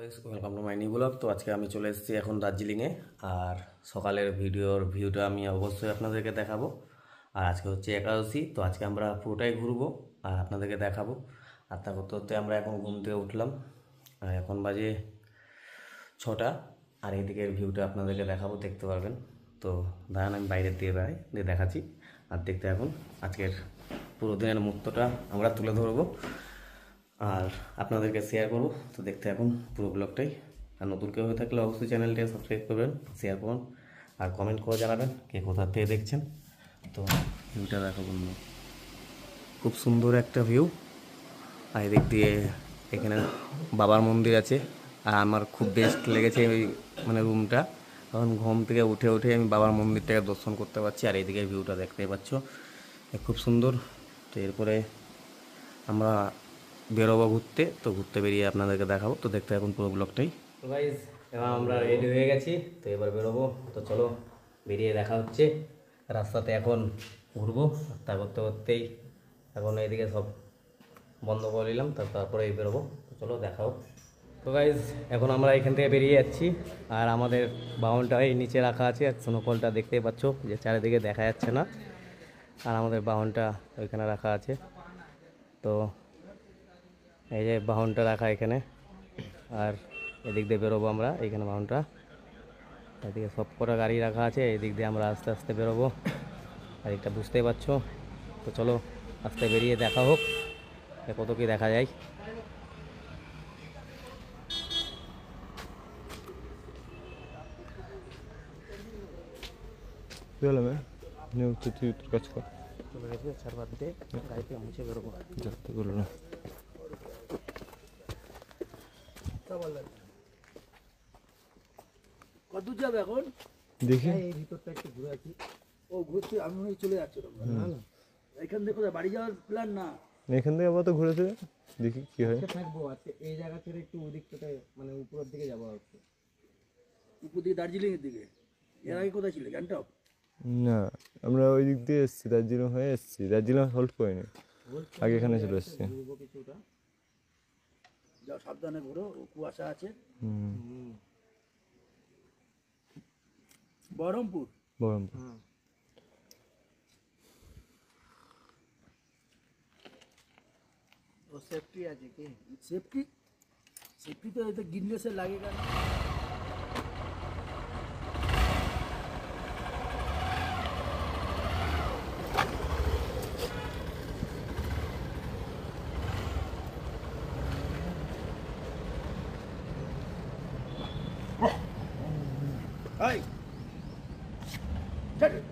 Guys welcome to my new blog. তো আজকে আমি চলে এসেছি এখন দার্জিলিংয়ে। আর সকালের ভিউটা আমি অবশ্যই আপনাদেরকে দেখাবো। আর আজকে হচ্ছে একাদশী, তো আজকে আমরা পুরোটাই ঘুরবো আর আপনাদেরকে দেখাবো। আর তা করতে করতে আমরা এখন ঘুম থেকে উঠলাম আর এখন বাজে 6টা। আর এইদিকের ভিউটা আপনাদেরকে দেখাবো, দেখতে পারবেন। তো দাঁড়ান আমি বাইরের দিয়ে দিয়ে দেখাচ্ছি আর দেখতে এখন আজকের পুরো দিনের মুহূর্তটা আমরা তুলে ধরবো আর আপনাদেরকে শেয়ার করবো। তো দেখতে এখন পুরো ব্লগটাই। আর নতুন কেউ হয়ে থাকলে অবশ্যই চ্যানেলটা সাবস্ক্রাইব করবেন, শেয়ার করুন আর কমেন্ট করে জানাবেন কে কোথা থেকে দেখছেন। তো ভিউটা দেখো বন্ধু, খুব সুন্দর একটা ভিউ। আর এদিক দিয়ে এখানে বাবার মন্দির আছে। আর আমার খুব বেস্ট লেগেছে ওই রুমটা, কারণ ঘুম থেকে উঠে আমি বাবার মন্দিরটাকে দর্শন করতে পারছি। আর এইদিকে ভিউটা দেখতেই পাচ্ছ, খুব সুন্দর। তো এরপরে আমরা বেরোবো ঘুরতে, তো ঘুরতে বেরিয়ে আপনাদেরকে দেখাবো। তো দেখতে এখন পুরো ব্লগটাই। তো গাইজ এবার আমরা রেডি হয়ে গেছি, তো এবার বেরোবো। তো চলো বেরিয়ে দেখা হচ্ছে। রাস্তাতে এখন ঘুরবো, তা করতে করতেই এখন এইদিকে সব বন্ধ করে নিলাম, তারপরে বেরোবো। তো চলো দেখাও। তো গাইজ এখন আমরা এখান থেকে বেরিয়ে যাচ্ছি। আর আমাদের বাহনটা এই নিচে রাখা আছে, আর স্নোফলটা দেখতেই পাচ্ছ যে চারিদিকে দেখা যাচ্ছে না। আর আমাদের বাহনটা ওইখানে রাখা আছে। তো এই যে বাহনটা রাখা এখানে, আর এদিক দিয়ে বেরোবো আমরা। এইখানে বাহনটা, এদিকে সব কটা গাড়ি রাখা আছে, এদিক দিয়ে আমরা আস্তে আস্তে বেরোবো। আর এটা বুঝতেই পারছো। তো চলো আস্তে বেরিয়ে দেখা হোক কত কি দেখা যায়। কাজ কর চলে গেছি, ছাড় বাদ দিয়ে গাড়িতে মুছে বেরোবো। দেখতে বলো না। কত যাবে এখন? দেখি এই ভিতরটা একটু ঘুরে আছি। ও ঘুরছে, আমি মনে হয় চলে যাচ্ছি। না না, এখান থেকে কোথায় বাড়ি যাওয়ার প্ল্যান না। এখান থেকে আবার তো ঘুরেছে, দেখি কি হয়। থাকবো আজকে এই জায়গা থেকে একটু ওই দিকটাতে, মানে উপরের দিকে যাবো আর কি। উপর দিকে দার্জিলিং এর দিকে। এর আগে কোথায় ছিলে? গ্যাংটক? না, আমরা ওই দিক দিয়ে এসেছি, দার্জিলিং হয়ে এসেছি। দার্জিলিং হোল্ড করিনি, আগে এখানে চলে এসেছি। ঘুরবো কিছুটা, যাও সাবধানে ঘুরো, কুয়াশা আছে। বহরমপুর। বহরমপুর। ও সেফটি আছে কি? সেফটি সেফটি তো এতে গিনেসে লাগেगा না। Hey! Take it!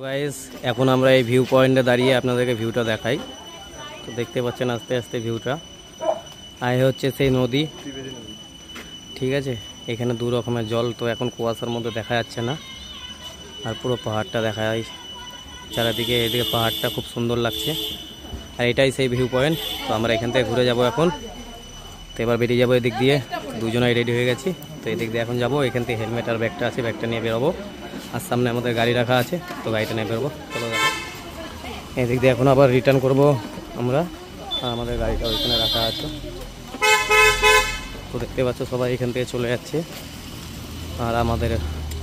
গাইস এখন আমরা এই ভিউ পয়েন্টে দাঁড়িয়ে আপনাদেরকে ভিউটা দেখাই। তো দেখতে পাচ্ছেন আস্তে আস্তে ভিউটা, আর এ হচ্ছে সেই নদী, ঠিক আছে। এখানে দু রকমের জল, তো এখন কুয়াশার মধ্যে দেখা যাচ্ছে না, আর পুরো পাহাড়টা দেখা যায় চারিদিকে। এদিকে পাহাড়টা খুব সুন্দর লাগছে, আর এটাই সেই ভিউ পয়েন্ট। তো আমরা এখান থেকে ঘুরে যাব এখন। তো এবার বেরিয়ে যাবো এদিক দিয়ে, দুজনাই রেডি হয়ে গেছি। তো এদিক দিয়ে এখন যাবো, এখান থেকে হেলমেট আর ব্যাগটা আছে, ব্যাগটা নিয়ে বেরোবো। আর সামনে আমাদের গাড়ি রাখা আছে, তো গাড়িটা নিয়ে বেরোবো। চলো দেখো, এদিক দিয়ে এখন আবার রিটার্ন করবো আমরা, আর আমাদের গাড়িটা ওইখানে রাখা আছে। তো দেখতে পাচ্ছ সবাই এখান থেকে চলে যাচ্ছে, আর আমাদের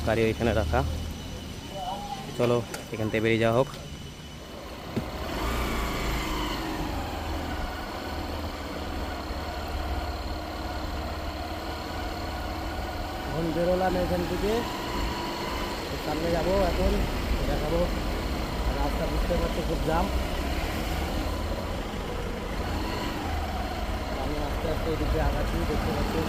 গাড়ি ওইখানে রাখা। চলো এখান থেকে বেরিয়ে যাওয়া হোক। এখন বেরোলাম এখান থেকে, সামনে যাবো এখন, দেখাবো। রাস্তা বুঝতে পারছো খুব জাম, আমি আস্তে আস্তে এদিকে আগাচ্ছি, দেখতে পাচ্ছি।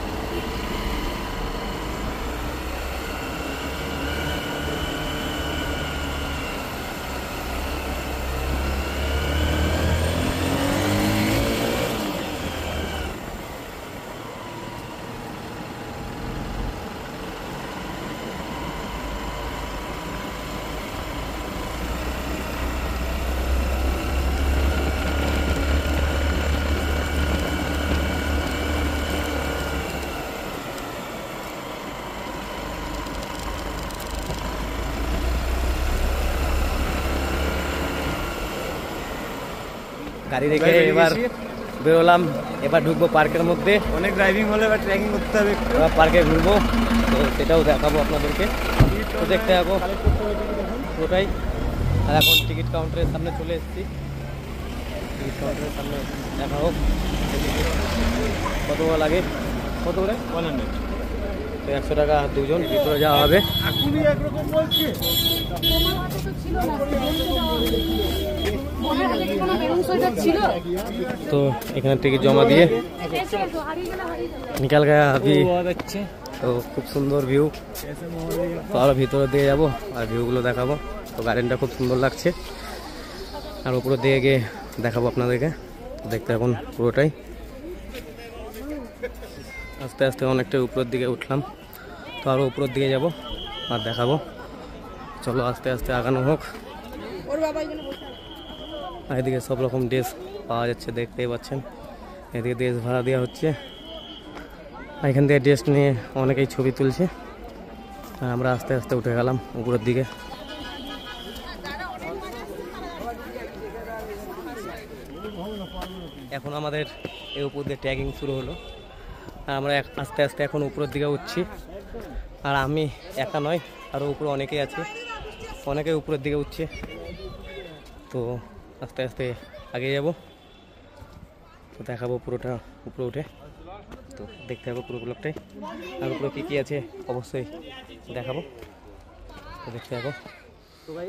গাড়ি রেখে এবার বেরোলাম, এবার ঢুকবো পার্কের মধ্যে। অনেক ড্রাইভিং হলে এবার ট্রেকিং করতে হবে, এবার পার্কে ঘুরবো, তো সেটাও দেখাবো আপনাদেরকে। তো দেখতে যাবো পুরোটাই। আর এখন টিকিট কাউন্টারের সামনে চলে এসেছি, টিকিট কাউন্টারের সামনে দেখা হোক কত লাগে, কত করে 100। তো 100 টাকা দুজন, ভিতরে যাওয়া হবে। तो এখানে টিকিট জমা দিয়ে निकल गया अभी। তো খুব সুন্দর ভিউ, তো আরো ভিতরে দিয়ে যাবো আর ভিউগুলো দেখাবো। তো গার্ডেনটা খুব সুন্দর লাগছে, আর উপরে দিয়ে গিয়ে দেখাবো আপনাদেরকে। দেখতে এখন পুরোটাই আস্তে আস্তে অনেকটা উপরের দিকে উঠলাম, তো আরো উপরের দিকে যাব আর দেখাবো। চলো আস্তে আস্তে আগানো হোক। এদিকে সব রকম ড্রেস পাওয়া যাচ্ছে, দেখতেই পাচ্ছেন। এদিকে ড্রেস ভাড়া দেওয়া হচ্ছে, এখান থেকে ড্রেস নিয়ে অনেকেই ছবি তুলছে, আর আমরা আস্তে আস্তে উঠে গেলাম উপরের দিকে। এখন আমাদের এই উপর দিয়ে ট্রেকিং শুরু হলো, আর আমরা আস্তে আস্তে এখন উপরের দিকে উঠছি। আর আমি একা নয়, আরও উপরে অনেকেই আছে, অনেকেই উপরের দিকে উঠছে। তো আস্তে আস্তে আগে যাব, তো দেখাবো পুরোটা উপরে উঠে। তো দেখতে হবে পুরো ব্লগটাই, আর উপরে কী কী আছে অবশ্যই দেখাবো, তো দেখতে থাকো। তো ভাই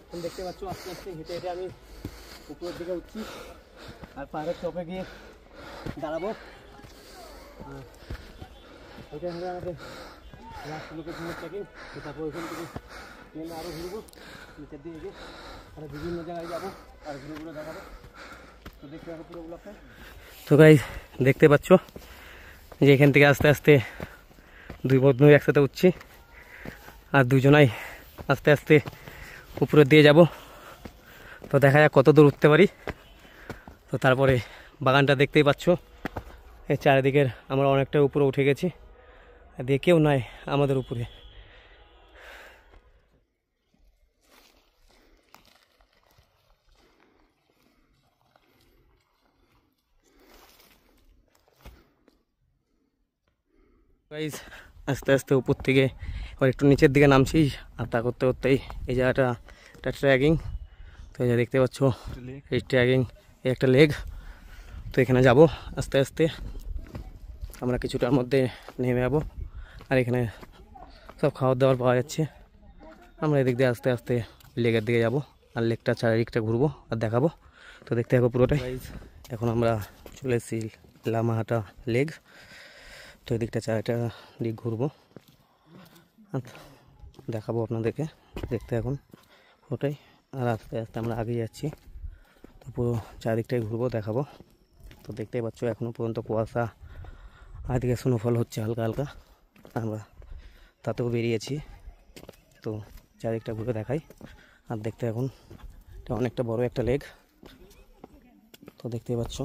এখন দেখতে পাচ্ছ আস্তে আস্তে হেঁটে হেঁটে আমি উপরের দিকে উঠছি, আর পাহাড়ের চপে গিয়ে দাঁড়াবো। ওইটা হবে আমাদের লাস্ট লোকেশনের ট্রেকিং। তো তারপর ওইখান থেকে ট্রেনে আরও ঘুরবো নিচের দিকে গিয়ে, আর বিভিন্ন জায়গায় যাবো আর ঘুরে দেখাবো। তো দেখতে হবে পুরো ব্লগটা। তো গাইস দেখতে পাচ্ছ যে এখান থেকে আস্তে আস্তে দুই বন্ধু একসাথে উঠছি, আর দুজনাই আস্তে আস্তে উপরের দিয়ে যাব। তো দেখা যাক কত দূর উঠতে পারি। তো তারপরে বাগানটা দেখতেই পাচ্ছ, এই চারিদিকের আমরা অনেকটা উপরে উঠে গেছি, দিয়ে কেউ নাই আমাদের উপরে। গাইস আস্তে আস্তে উপর থেকে এবার একটু নিচের দিকে নামছি, আর তা করতে করতেই এই জায়গাটা একটা ট্রেকিং। তো এই যে দেখতে পাচ্ছ এই ট্রেকিং, এই একটা লেগ। তো এখানে যাব আস্তে আস্তে, আমরা কিছুটার মধ্যে নেমে যাবো। আর এখানে সব খাবার দাবার পাওয়া যাচ্ছে। আমরা এদিক দিয়ে আস্তে আস্তে লেকের দিকে যাব, আর লেকটা চারিদিকটা ঘুরবো আর দেখাবো। তো দেখতে থাকো পুরোটাই। এখন আমরা চলে এসেছি লামাহাটা লেক। তো এদিকটা চারিটা দিক ঘুরবো আর দেখাবো আপনাদেরকে। দেখতে এখন ওটাই। আর আস্তে আস্তে আমরা আগে যাচ্ছি, তো পুরো চারিদিকটাই ঘুরবো, দেখাবো। তো দেখতেই পাচ্ছ এখনও পর্যন্ত কুয়াশা, আর দিকে স্নোফল হচ্ছে হালকা হালকা, আমরা তাতেও বেরিয়েছি। তো চারিদিকটা ঘুরে দেখাই। আর দেখতে এখন এটা অনেকটা বড় একটা লেক, তো দেখতেই পাচ্ছ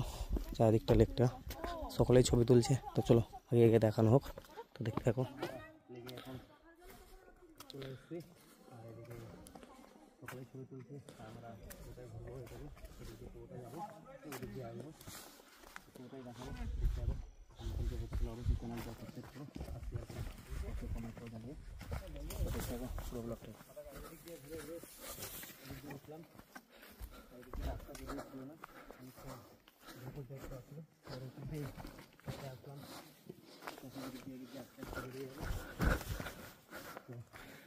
চারিদিকটা লেকটা, সকলেই ছবি তুলছে। তো চলো আগে আগে দেখানো হোক, তো দেখতে থাকো। সকলেই ছবি তুলছে, আমরা ওটাই ঘুরবো, এটাই এদিকে ওটাই যাবো, ওদিক দিয়ে আসবো, ওটাই দেখাবো, দেখতে থাকো। কিন্তু হচ্ছিল অবশ্যই চ্যানেলটা সাবস্ক্রাইব করো, আজকে একটা কমেন্ট করে জানিয়ে, তো দেখতে থাকো পুরো ব্লগটা। উঠলাম, এদিকে রাস্তা বেরিয়ে ছিল না, অনেকটা ঝুঁকুর দেখতে আসলো, আসলাম, এদিক দিয়ে আস্তে আস্তে বেরিয়ে যাবো। তো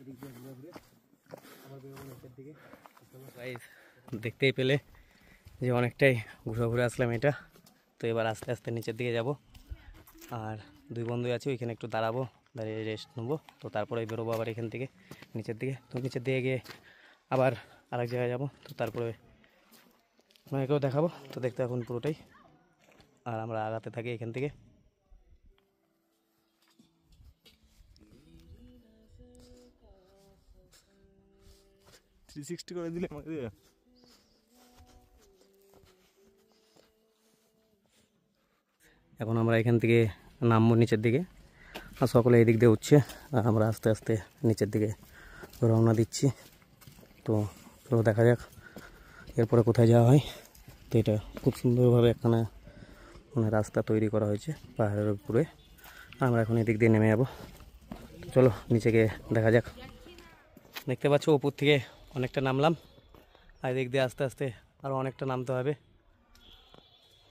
এদিক দিয়ে ঘুরে ঘুরে আবার বেরোবো নিচের দিকে। দেখতেই পেলে যে অনেকটাই ঘুরে ঘুরে আসলাম এটা। তো এবার আস্তে আস্তে নিচের দিকে যাব, আর দুই বন্ধু আছে, ওইখানে একটু দাঁড়াবো, দাঁড়িয়ে রেস্ট নেবো। তো তারপরে বেরোবো আবার এখান থেকে নিচের দিকে। তো নিচের দিকে গিয়ে আবার আরেক জায়গায় যাবো, তো তারপরে আপনাকেও দেখাবো। তো দেখতে এখন পুরোটাই, আর আমরা আগাতে থাকি এখান থেকে। 360 করে দিলে আমাকে। এখন আমরা এখান থেকে নামবো নিচের দিকে, আর সকলে এই দিক দিয়ে উঠছে, আর আমরা আস্তে আস্তে নিচের দিকে রওনা দিচ্ছি। তো চলো দেখা যাক এরপরে কোথায় যাওয়া হয়। তো এটা খুব সুন্দরভাবে একখানা মানে রাস্তা তৈরি করা হয়েছে পাহাড়ের উপরে, আমরা এখন এদিক দিয়ে নেমে যাবো। চলো নিচে গিয়ে দেখা যাক। দেখতে পাচ্ছ উপর থেকে অনেকটা নামলাম, আর এদিক দিয়ে আস্তে আস্তে আরও অনেকটা নামতে হবে।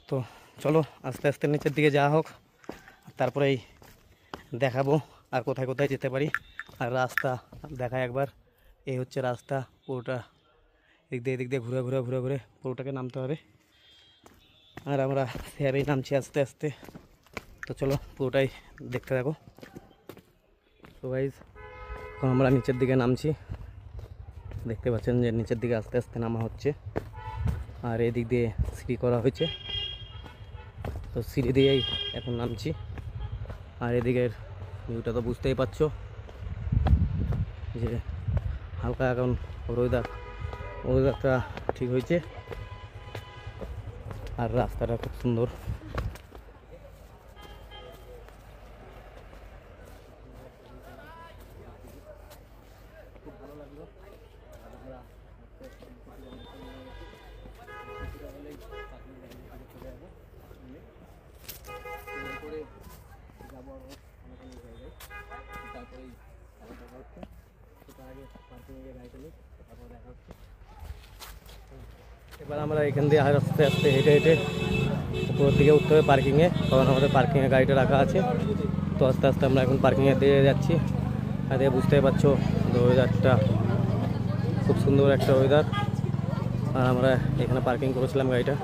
তো চলো আস্তে আস্তে নিচের দিকে যাওয়া হোক, তারপরেই দেখাবো আর কোথায় কোথায় যেতে পারি। আর রাস্তা দেখায় একবার, এই হচ্ছে রাস্তা পুরোটা, এদিক দিয়ে ঘুরে ঘুরে ঘুরে ঘুরে পুরোটাকে নামতে হবে, আর আমরা সেভাবেই নামছি আস্তে আস্তে। তো চলো পুরোটাই দেখতে থাকো। তো গাইজ এখন আমরা নিচের দিকে নামছি, দেখতে পাচ্ছেন যে নিচের দিকে আস্তে আস্তে নামা হচ্ছে, আর এদিক দিয়ে সিঁড়ি করা হয়েছে। তো সিঁড়ি দিয়েই এখন নামছি, আর এদিকের ভিউটা তো বুঝতেই পারছো যে হালকা এখন ওয়েদারটা ঠিক হয়েছে, আর রাস্তাটা খুব সুন্দর। এবার আমরা এখান দিয়ে আস্তে আস্তে হেঁটে হেঁটে উপরের দিকে উঠতে হবে পার্কিংয়ে, কারণ আমাদের পার্কিংয়ে গাড়িটা রাখা আছে। তো আস্তে আস্তে আমরা এখন পার্কিংয়ে দিয়ে যাচ্ছি, আর দিয়ে বুঝতেই পারছো ওয়েদারটা খুব সুন্দর একটা ওয়েদার। আর আমরা এখানে পার্কিং করেছিলাম গাড়িটা,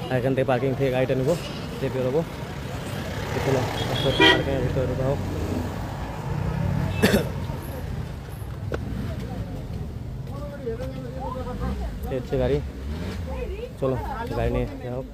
আর এখান থেকে পার্কিং থেকে গাড়িটা নেবো, দিয়ে বেরোবো। চলো আস্তে আস্তে পার্কিংয়ের ভিতরে ঢোকা হোক। হচ্ছে গাড়ি, চলো গাড়ি নিয়ে যাওয়া হোক।